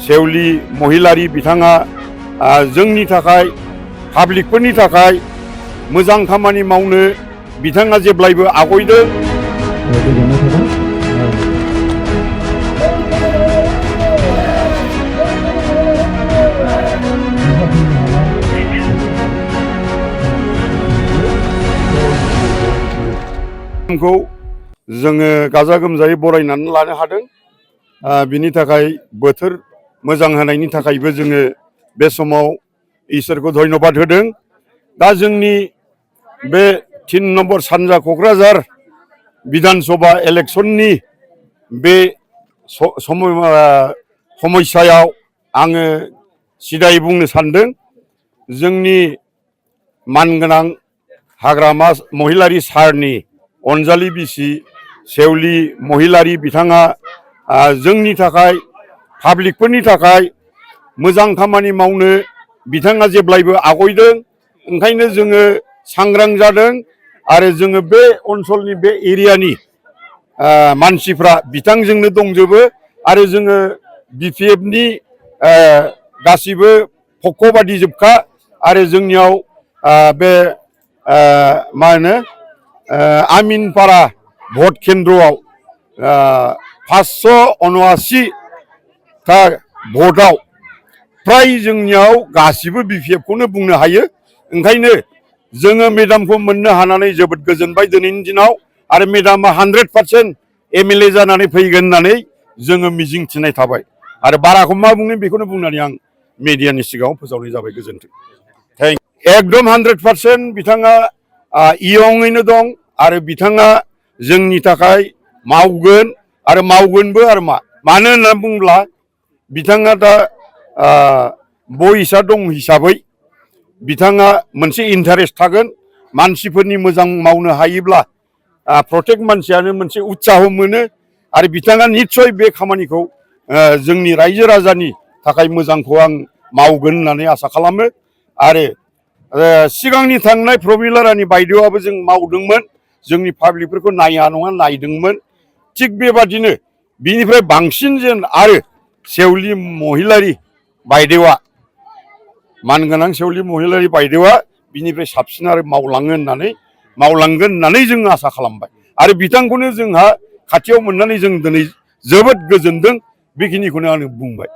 सेवली महिलारि बिथाङा जोंनि थाखाय पाब्लिकफोरनि थाखाय मोजां खामानि मावनो बिथाङा जेब्लायबो आवगायदों। खौ जोङो गाजा गोमजायै बरायनानै लानो हादों। बिनि थाखाय बोथोर मोजां होनायनि थाखायबो जोङो बे समाव इसोरखौ धन्यबाद होदों। दा जोंनि बे 3 नम्बर सानजा क'क्राझार विधानसभा इलेक्शननि बे समस्यायाव आङो सिदायै बुंनो सानदों। जोंनि मानगोनां हाग्रामा महिलारि सारनि अनजालि बिसि सेवली महिलारि बिथाङा जोंनि थाखाय पाब्लिकफोरनि थाखाय मोजां खामानि मावनो बिथाङा जेब्लायबो आवगायदों। ओंखायनो जोङो सांग्रां जादों आरो जोङो बे ओनसोलनि बे एरियानि मानसिफ्रा बिथांजोंनो दंजोबो आरो जोङो BPFनि गासिबो पक्षबादि जोबखा आरो जोंनियाव बे मा होनो आमिनपारा भट केन्द्रआव 579 ता भटआव फ्राय जोंनियाव गासिबो BPFखौनो बुंनो हायो। ओंखायनो जोङो मेडामखौ मोननो हानानै जोबोद गोजोनबाय दिनैनि दिनाव आरो मेडामा 100% MLA जानानै फैगोन होननानै जोङो मिजिं थिनाय थाबाय आरो बाराखौ मा बुंनो बेखौनो बुंनानै आं मिडियानि सिगाङाव फोसावनाय जाबाय। गोजोन्थों। एकदम 100% बिथाङा इयङैनो दं आरो बिथाङा जोंनि थाखाय मावगोन आरो मावगोनबो आरो मानो होनना बुङोब्ला बिथाङा दा बयसा दं हिसाबै बिथाङा मोनसे इन्टारेस्ट थागोन। मानसिफोरनि मोजां मावनो हायोब्ला प्रत्येक मानसियानो मोनसे उत्साह मोनो आरो बिथाङा निस्सय बे खामानिखौ जोंनि रायजो राजानि थाखाय मोजांखौ आं मावगोन होननानै आसा खालामो। आरो सिगांनि थांनाय प्रमिला रानी बायदेवआबो जों मावदोंमोन, जोंनि पाब्लिकफोरखौ नाया नङा नायदोंमोन। थिग बेबादिनो बिनिफ्राय बांसिन जेन आरो सेवली महिलारि बायदेवा मानगोनां सेवली महिलारि बायदेवा बिनिफ्राय साबसिन आरो मावलांगोन होननानै जों आसा खालामबाय आरो बिथांखौनो जोंहा खाथियाव मोननानै जों दिनै जोबोद गोजोनदों। बेखिनिखौनो आं बुंबाय।